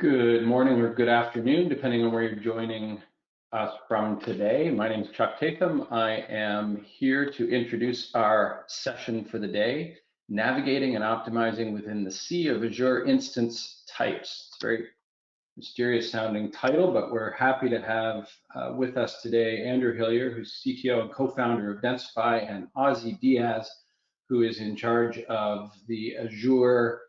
Good morning or good afternoon, depending on where you're joining us from today. My name is Chuck Tatham. I am here to introduce our session for the day, Navigating and Optimizing Within the Sea of Azure Instance Types. It's a very mysterious sounding title, but we're happy to have with us today Andrew Hillier, who's CTO and co-founder of Densify, and Ozzy Diaz, who is in charge of the Azure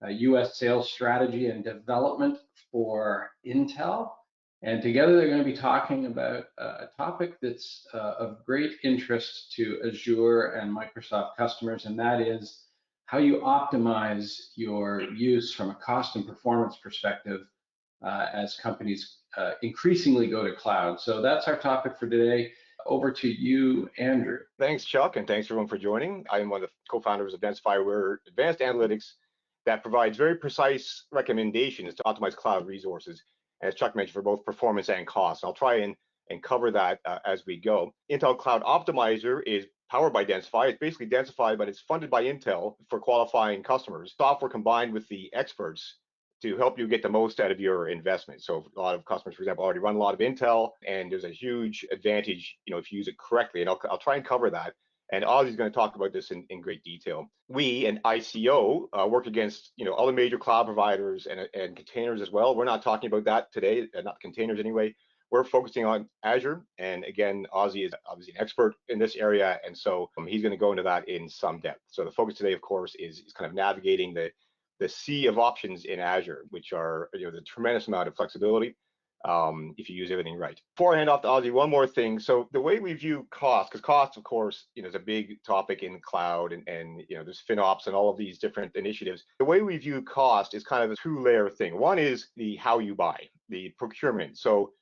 US sales strategy and development for Intel. And together they're going to be talking about a topic that's of great interest to Azure and Microsoft customers, and that is how you optimize your use from a cost and performance perspective as companies increasingly go to cloud. So that's our topic for today. Over to you, Andrew. Thanks, Chuck, and thanks everyone for joining. I'm one of the co-founders of Densify. We're advanced analytics that provides very precise recommendations to optimize cloud resources, as Chuck mentioned, for both performance and cost. I'll try and cover that as we go. Intel Cloud Optimizer is powered by Densify. It's basically Densify, but it's funded by Intel for qualifying customers. Software combined with the experts to help you get the most out of your investment. So a lot of customers, for example, already run a lot of Intel, and there's a huge advantage, if you use it correctly. And I'll try and cover that. And Ozzy's going to talk about this in great detail. We and ICO work against other major cloud providers and containers as well. We're not talking about that today, not containers anyway. We're focusing on Azure, and again, Ozzy is obviously an expert in this area, and so he's going to go into that in some depth. So the focus today, of course, is kind of navigating the sea of options in Azure, which are the tremendous amount of flexibility if you use everything right. Before I hand off to Ozzy, one more thing. So the way we view cost, because cost, of course, is a big topic in cloud, and there's FinOps and all of these different initiatives. The way we view cost is kind of a two-layer thing. One is the how you buy, the procurement. So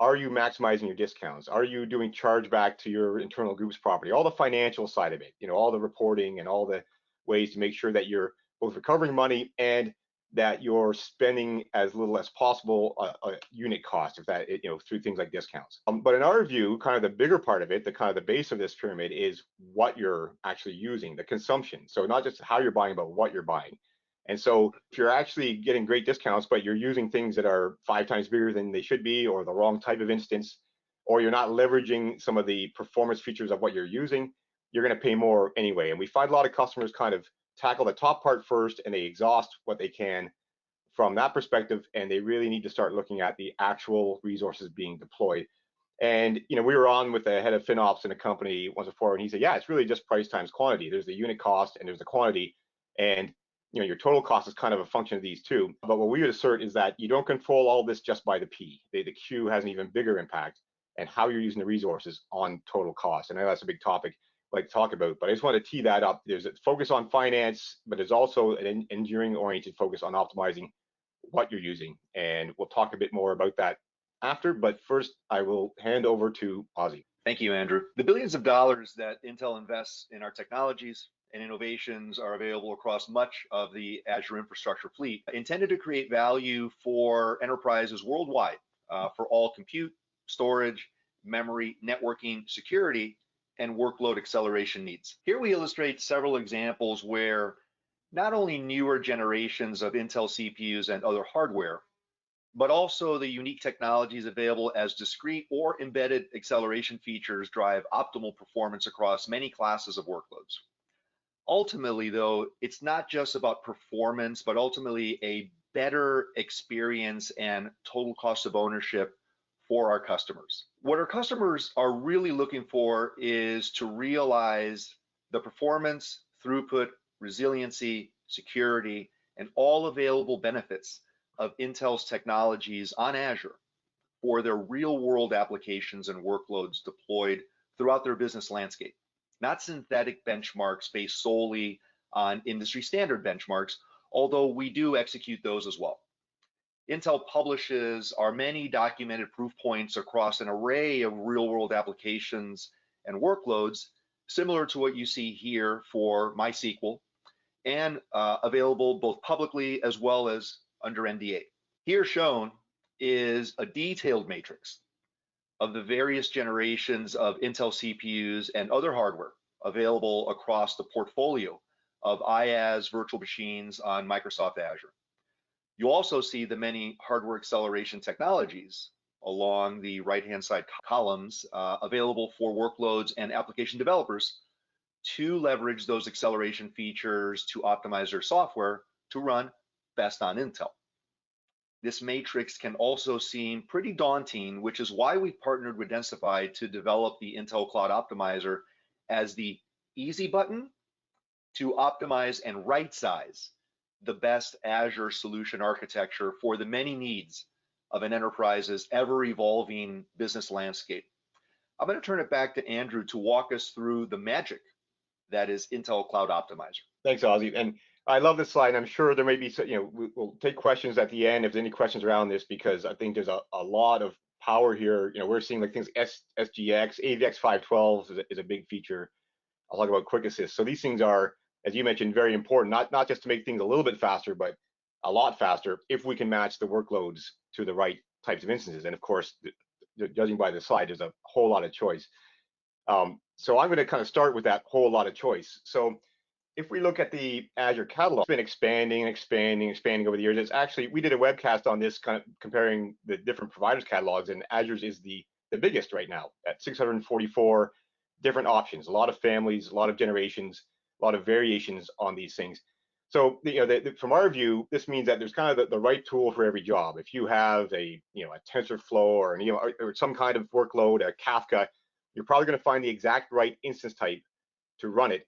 are you maximizing your discounts? Are you doing chargeback to your internal group's property? All the financial side of it, all the reporting and all the ways to make sure that you're both recovering money and that you're spending as little as possible unit cost, if that through things like discounts. But in our view, kind of the bigger part of it, the kind of the base of this pyramid, is what you're actually using, the consumption. So not just how you're buying, but what you're buying. And so if you're actually getting great discounts, but you're using things that are 5 times bigger than they should be, or the wrong type of instance, or you're not leveraging some of the performance features of what you're using, you're going to pay more anyway. And we find a lot of customers kind of tackle the top part first, and they exhaust what they can from that perspective, and they really need to start looking at the actual resources being deployed. And we were on with the head of FinOps in a company once before, and he said, yeah, it's really just price times quantity. There's the unit cost and there's the quantity, and your total cost is kind of a function of these two. But what we would assert is that you don't control all this just by the P. The Q has an even bigger impact, and how you're using the resources on total cost. And I know that's a big topic I like to talk about, but I just want to tee that up. There's a focus on finance, but there's also an engineering-oriented focus on optimizing what you're using. And we'll talk a bit more about that after, but first I will hand over to Ozzy. Thank you, Andrew. The billions of dollars that Intel invests in our technologies and innovations are available across much of the Azure infrastructure fleet, intended to create value for enterprises worldwide for all compute, storage, memory, networking, security, and workload acceleration needs. Here we illustrate several examples where not only newer generations of Intel CPUs and other hardware, but also the unique technologies available as discrete or embedded acceleration features drive optimal performance across many classes of workloads. Ultimately, though, it's not just about performance, but ultimately a better experience and total cost of ownership for our customers. What our customers are really looking for is to realize the performance, throughput, resiliency, security, and all available benefits of Intel's technologies on Azure for their real-world applications and workloads deployed throughout their business landscape. Not synthetic benchmarks based solely on industry standard benchmarks, although we do execute those as well. Intel publishes our many documented proof points across an array of real-world applications and workloads, similar to what you see here for MySQL, and available both publicly as well as under NDA. Here shown is a detailed matrix of the various generations of Intel CPUs and other hardware available across the portfolio of IaaS virtual machines on Microsoft Azure. You also see the many hardware acceleration technologies along the right-hand side columns available for workloads and application developers to leverage those acceleration features to optimize their software to run best on Intel. This matrix can also seem pretty daunting, which is why we partnered with Densify to develop the Intel Cloud Optimizer as the easy button to optimize and right-size the best Azure solution architecture for the many needs of an enterprise's ever-evolving business landscape. I'm going to turn it back to Andrew to walk us through the magic that is Intel Cloud Optimizer. Thanks, Ozzy. And I love this slide. I'm sure there may be, we'll take questions at the end if there's any questions around this, because I think there's a lot of power here. We're seeing like things SGX, AVX 512 is a big feature. I'll talk about quick assist. So these things are, as you mentioned, very important, not just to make things a little bit faster, but a lot faster if we can match the workloads to the right types of instances. And of course, judging by the slide, there's a whole lot of choice. So I'm going to kind of start with that whole lot of choice. So if we look at the Azure catalog, it's been expanding over the years. It's actually, we did a webcast on this, kind of comparing the different providers' catalogs, and Azure's is the biggest right now at 644 different options, a lot of families, a lot of generations, a lot of variations on these things. So from our view, this means that there's kind of the right tool for every job. If you have a TensorFlow or some kind of workload, a Kafka, you're probably going to find the exact right instance type to run it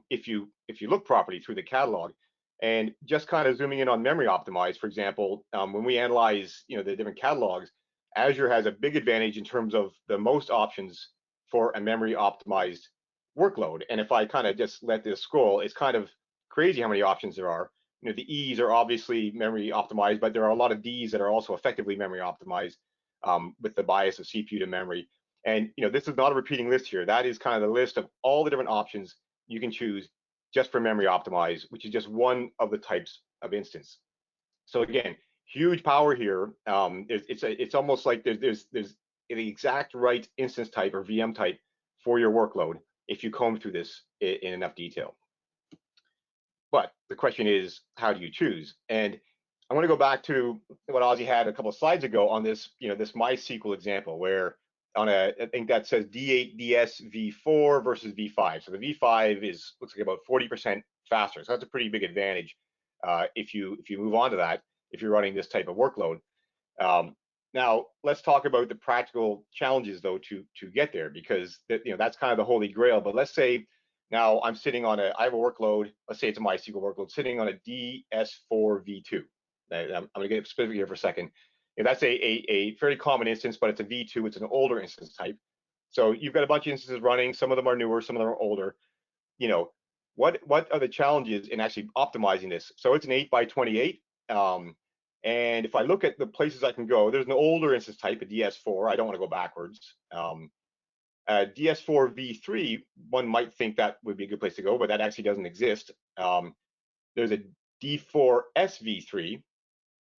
if you look properly through the catalog. And just kind of zooming in on memory optimized, for example, when we analyze the different catalogs, Azure has a big advantage in terms of the most options for a memory optimized workload. And if I kind of just let this scroll, it's kind of crazy how many options there are. The E's are obviously memory optimized, but there are a lot of D's that are also effectively memory optimized with the bias of CPU to memory. And this is not a repeating list here. That is kind of the list of all the different options you can choose just for memory optimized, which is just one of the types of instance. So again, huge power here. It's almost like there's the exact right instance type or VM type for your workload if you comb through this in enough detail. But the question is, how do you choose? And I want to go back to what Ozzy had a couple of slides ago on this, this MySQL example, where on I think that says D8 DS V4 versus V5. So the V5 looks like about 40% faster. So that's a pretty big advantage if you move on to that, if you're running this type of workload. Now let's talk about the practical challenges though to get there, because that's kind of the holy grail. But let's say now I'm sitting on I have a workload, let's say it's a MySQL workload sitting on a DS4 V2. I'm going to get specific here for a second. That's a fairly common instance, but it's a V2. It's an older instance type. So you've got a bunch of instances running. Some of them are newer, some of them are older. What are the challenges in actually optimizing this? So it's an 8 by 28. And if I look at the places I can go, there's an older instance type, a DS4. I don't want to go backwards. DS4 V3, one might think that would be a good place to go, but that actually doesn't exist. There's a D4 SV3.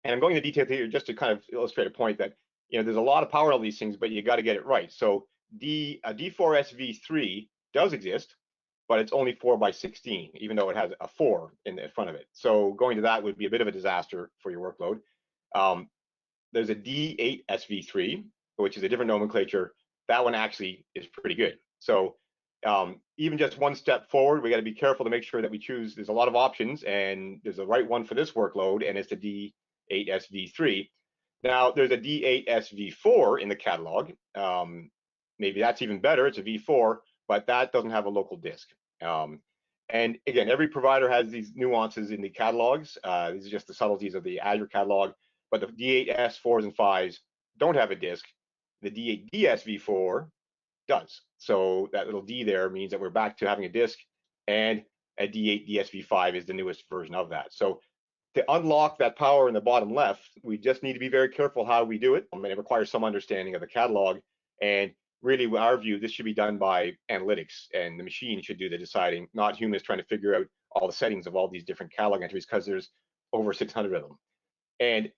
And I'm going into detail here just to kind of illustrate a point that there's a lot of power in all these things, but you got to get it right. So a D4SV3 does exist, but it's only 4 by 16, even though it has a 4 in the front of it. So going to that would be a bit of a disaster for your workload. There's a D8SV3, which is a different nomenclature. That one actually is pretty good. So even just one step forward, we got to be careful to make sure that we choose. There's a lot of options, and there's the right one for this workload, and it's the D8SV3. Now there's a D8SV4 in the catalog. Maybe that's even better. It's a V4, but that doesn't have a local disk. And again, every provider has these nuances in the catalogs. These are just the subtleties of the Azure catalog. But the D8S4s and 5s don't have a disk. The D8DSV4 does. So that little D there means that we're back to having a disk, and a D8DSV5 is the newest version of that. So to unlock that power in the bottom left, we just need to be very careful how we do it. I mean, it requires some understanding of the catalog. And really, in our view, this should be done by analytics, and the machine should do the deciding, not humans trying to figure out all the settings of all these different catalog entries, because there's over 600 of them. And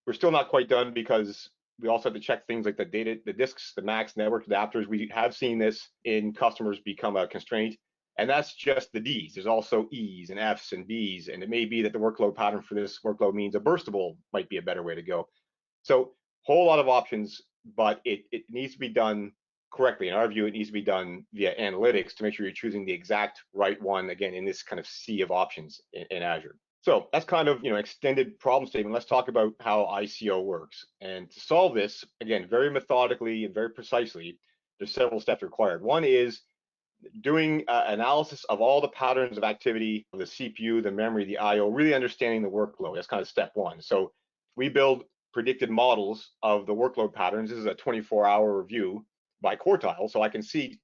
we're still not quite done, because we also have to check things like the disks, the MAX network adapters. We have seen this in customers become a constraint. And that's just the Ds. There's also Es and Fs and Bs, and it may be that the workload pattern for this workload means a burstable might be a better way to go. So whole lot of options, but it needs to be done correctly. In our view, it needs to be done via analytics to make sure you're choosing the exact right one, again, in this kind of sea of options in Azure. So that's kind of, extended problem statement. Let's talk about how ICO works. And to solve this, again, very methodically and very precisely, there's several steps required. One is doing analysis of all the patterns of activity of the CPU, the memory, the IO, really understanding the workload. That's kind of step one. So we build predicted models of the workload patterns. This is a 24-hour review by quartile. So I can see,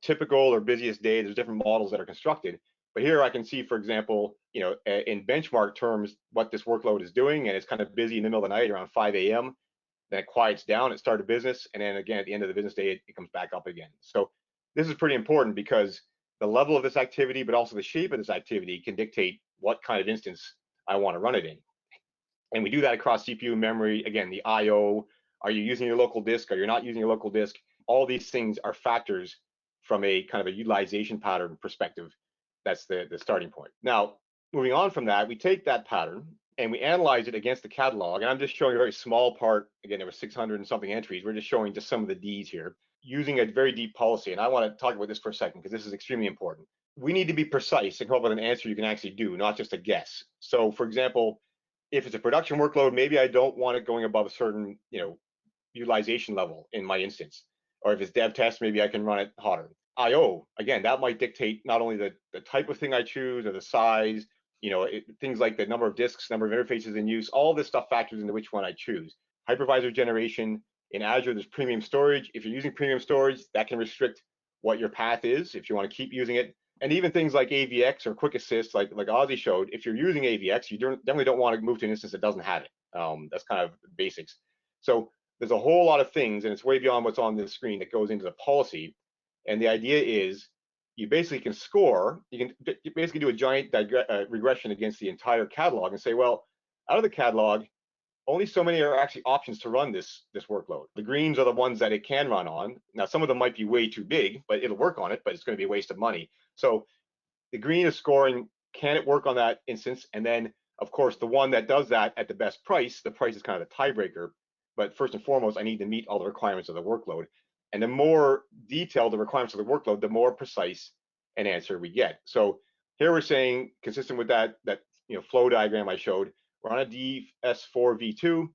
typical or busiest day, there's different models that are constructed. But here I can see, for example, in benchmark terms, what this workload is doing, and it's kind of busy in the middle of the night around 5 a.m. Then it quiets down, it started business, and then again at the end of the business day, it comes back up again. So this is pretty important because the level of this activity, but also the shape of this activity can dictate what kind of instance I want to run it in. And we do that across CPU, memory, again, the IO, are you using your local disk, are you not using your local disk? All these things are factors from a kind of a utilization pattern perspective. That's the starting point. Now, moving on from that, we take that pattern and we analyze it against the catalog. And I'm just showing a very small part. Again, there were 600 and something entries. We're just showing just some of the Ds here using a very deep policy. And I want to talk about this for a second because this is extremely important. We need to be precise and come up with an answer you can actually do, not just a guess. So for example, if it's a production workload, maybe I don't want it going above a certain, utilization level in my instance. Or if it's dev test, maybe I can run it hotter. IO, again, that might dictate not only the type of thing I choose or the size, things like the number of disks, number of interfaces in use, all this stuff factors into which one I choose. Hypervisor generation, in Azure, there's premium storage. If you're using premium storage, that can restrict what your path is if you want to keep using it. And even things like AVX or Quick Assist, like Ozzy showed, if you're using AVX, you definitely don't want to move to an instance that doesn't have it. That's kind of basics. So there's a whole lot of things, and it's way beyond what's on this screen that goes into the policy. And the idea is you basically can score, you can basically do a giant regression against the entire catalog and say, well, out of the catalog, only so many are actually options to run this workload. The greens are the ones that it can run on. Now, some of them might be way too big, but it'll work on it, but it's going to be a waste of money. So the green is scoring, can it work on that instance? And then, of course, the one that does that at the best price, the price is kind of the tiebreaker. But first and foremost, I need to meet all the requirements of the workload. And the more detailed the requirements of the workload, the more precise an answer we get. So here we're saying, consistent with that flow diagram I showed, we're on a DS4 V2,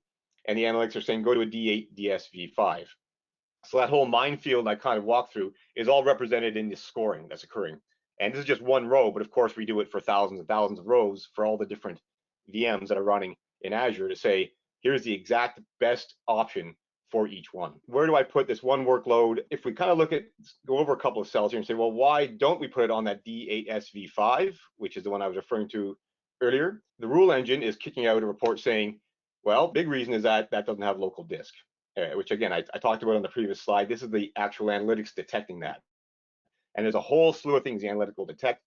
and the analytics are saying go to a D8 DS V5. So that whole minefield I kind of walked through is all represented in this scoring that's occurring. And this is just one row, but of course we do it for thousands and thousands of rows for all the different VMs that are running in Azure to say, here's the exact best option for each one. Where do I put this one workload? If we kind of go over a couple of cells here and say, well, why don't we put it on that D8SV5, which is the one I was referring to earlier? The rule engine is kicking out a report saying, well, big reason is that doesn't have local disk, which again, I talked about on the previous slide. This is the actual analytics detecting that. And there's a whole slew of things the analytic will detect.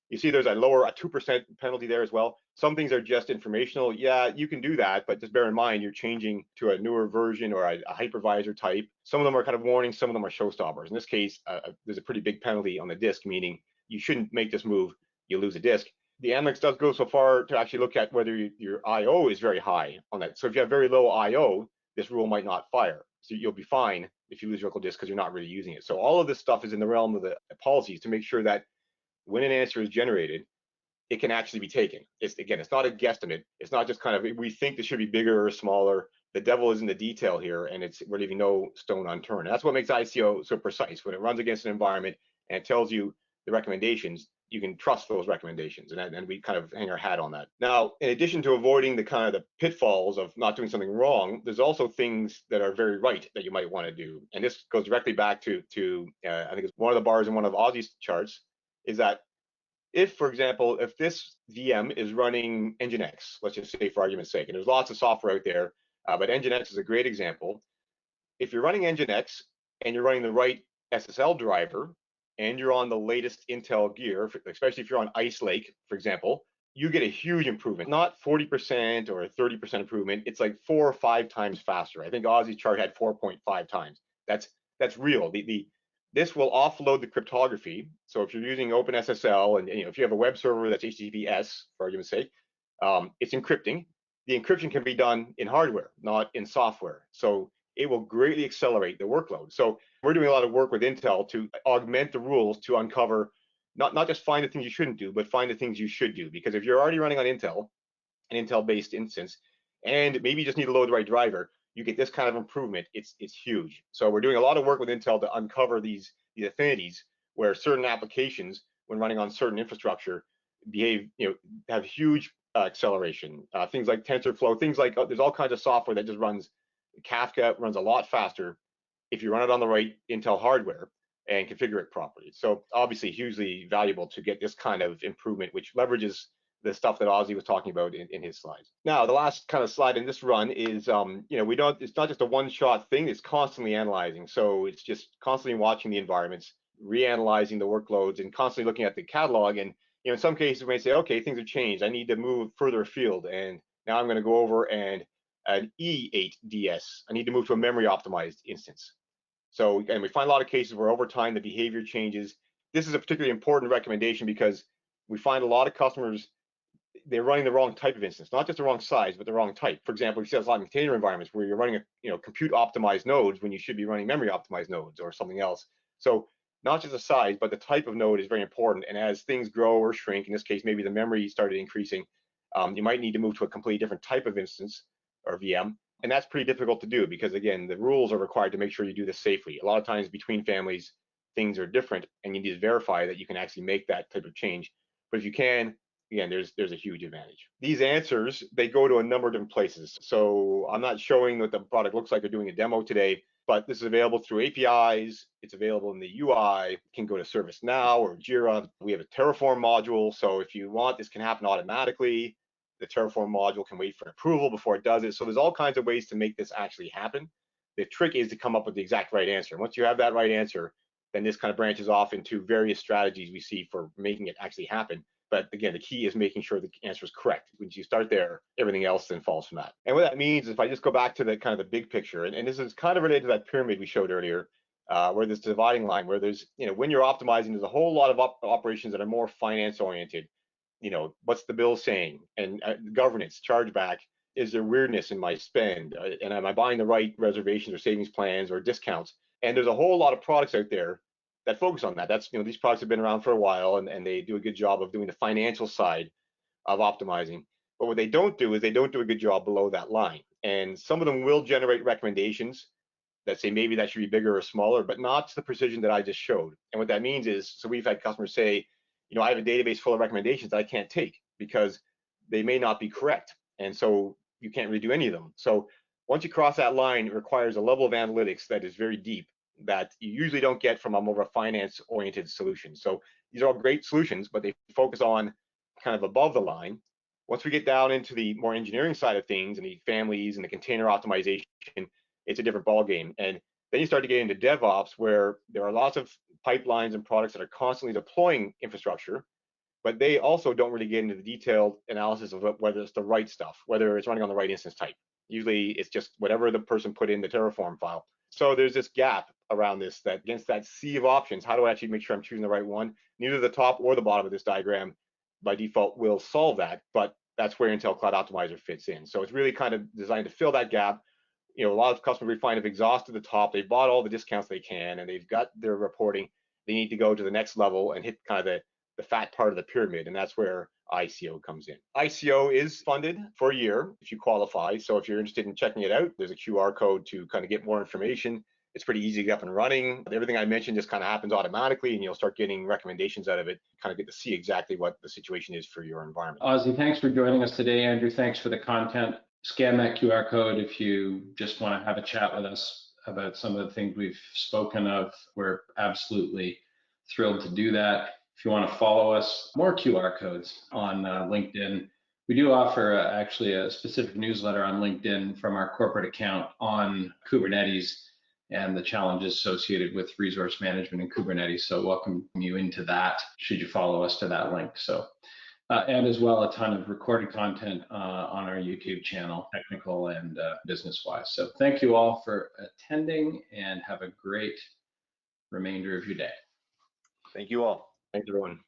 You see there's a 2% penalty there as well. Some things are just informational. Yeah, you can do that, but just bear in mind you're changing to a newer version or a hypervisor type. Some of them are kind of warnings, some of them are showstoppers. In this case, there's a pretty big penalty on the disk, meaning you shouldn't make this move, you lose a disk. The analytics does go so far to actually look at whether your IO is very high on that. So if you have very low IO, this rule might not fire. So you'll be fine if you lose your local disk because you're not really using it. So all of this stuff is in the realm of the policies to make sure that when an answer is generated, it can actually be taken. It's not a guesstimate. It's not just kind of, we think this should be bigger or smaller. The devil is in the detail here, and we're leaving no stone unturned. And that's what makes ICO so precise. When it runs against an environment and it tells you the recommendations, you can trust those recommendations, and we kind of hang our hat on that. Now, in addition to avoiding the kind of the pitfalls of not doing something wrong, there's also things that are very right that you might want to do. And this goes directly back to I think it's one of the bars in one of Ozzy's charts, is that if, for example, if this VM is running Nginx, let's just say for argument's sake, and there's lots of software out there, but Nginx is a great example. If you're running Nginx and you're running the right SSL driver, and you're on the latest Intel gear, especially if you're on Ice Lake, for example, you get a huge improvement, not 40% or 30% improvement. It's like 4 or 5 times faster. I think Ozzy's chart had 4.5 times. That's real. The This will offload the cryptography. So if you're using OpenSSL and if you have a web server that's HTTPS, for argument's sake, it's encrypting. The encryption can be done in hardware, not in software. So it will greatly accelerate the workload. So we're doing a lot of work with Intel to augment the rules to uncover, not just find the things you shouldn't do, but find the things you should do. Because if you're already running on Intel, an Intel-based instance, and maybe you just need to load the right driver, you get this kind of improvement. It's huge. So we're doing a lot of work with Intel to uncover these affinities where certain applications, when running on certain infrastructure, behave, have huge acceleration. Things like TensorFlow, things like there's all kinds of software that just runs. Kafka runs a lot faster if you run it on the right Intel hardware and configure it properly. So obviously hugely valuable to get this kind of improvement, which leverages the stuff that Ozzy was talking about in his slides. Now, the last kind of slide in this run is, it's not just a one-shot thing, it's constantly analyzing. So it's just constantly watching the environments, reanalyzing the workloads, and constantly looking at the catalog. And, in some cases, we may say, okay, things have changed. I need to move further afield. And now I'm going to go over and an E8DS. I need to move to a memory optimized instance. So, and we find a lot of cases where over time the behavior changes. This is a particularly important recommendation because we find a lot of customers, they're running the wrong type of instance, not just the wrong size, but the wrong type. For example, you see a lot of container environments where you're running compute optimized nodes when you should be running memory optimized nodes or something else. So not just the size, but the type of node is very important. And as things grow or shrink, in this case, maybe the memory started increasing, you might need to move to a completely different type of instance or VM. And that's pretty difficult to do because, again, the rules are required to make sure you do this safely. A lot of times between families, things are different, and you need to verify that you can actually make that type of change. But if you can, again, there's a huge advantage. These answers, they go to a number of different places. So I'm not showing what the product looks like or doing a demo today, but this is available through APIs. It's available in the UI. It can go to ServiceNow or Jira. We have a Terraform module. So if you want, this can happen automatically. The Terraform module can wait for approval before it does it. So there's all kinds of ways to make this actually happen. The trick is to come up with the exact right answer. Once you have that right answer, then this kind of branches off into various strategies we see for making it actually happen. But again, the key is making sure the answer is correct. Once you start there, everything else then falls from that. And what that means is, if I just go back to the kind of the big picture, and this is kind of related to that pyramid we showed earlier, where there's dividing line, where there's, when you're optimizing, there's a whole lot of operations that are more finance oriented. What's the bill saying? And governance, chargeback, is there weirdness in my spend? And am I buying the right reservations or savings plans or discounts? And there's a whole lot of products out there that focus on that. That's, these products have been around for a while, and they do a good job of doing the financial side of optimizing. But what they don't do is they don't do a good job below that line. And some of them will generate recommendations that say maybe that should be bigger or smaller, but not to the precision that I just showed. And what that means is, so we've had customers say, I have a database full of recommendations that I can't take because they may not be correct. And so you can't really do any of them. So once you cross that line, it requires a level of analytics that is very deep that you usually don't get from a more of a finance-oriented solution. So these are all great solutions, but they focus on kind of above the line. Once we get down into the more engineering side of things and the families and the container optimization, it's a different ballgame. And then you start to get into DevOps, where there are lots of pipelines and products that are constantly deploying infrastructure, but they also don't really get into the detailed analysis of whether it's the right stuff, whether it's running on the right instance type. Usually it's just whatever the person put in the Terraform file. So there's this gap around this, that against that sea of options, how do I actually make sure I'm choosing the right one? Neither the top or the bottom of this diagram by default will solve that, but that's where Intel Cloud Optimizer fits in. So it's really kind of designed to fill that gap. A lot of customers we find have exhausted the top. They've bought all the discounts they can, and they've got their reporting. They need to go to the next level and hit kind of the fat part of the pyramid, and that's where ICO comes in. ICO is funded for a year if you qualify. So if you're interested in checking it out, there's a QR code to kind of get more information. It's pretty easy to get up and running. Everything I mentioned just kind of happens automatically, and you'll start getting recommendations out of it, kind of get to see exactly what the situation is for your environment. Ozzy, thanks for joining us today. Andrew, thanks for the content. Scan that QR code if you just want to have a chat with us about some of the things we've spoken of. We're absolutely thrilled to do that. If you want to follow us, more QR codes on LinkedIn. We do offer actually a specific newsletter on LinkedIn from our corporate account on Kubernetes and the challenges associated with resource management in Kubernetes. So welcome you into that, should you follow us to that link. So, and as well, a ton of recorded content on our YouTube channel, technical and business-wise. So thank you all for attending, and have a great remainder of your day. Thank you all. Thanks, everyone.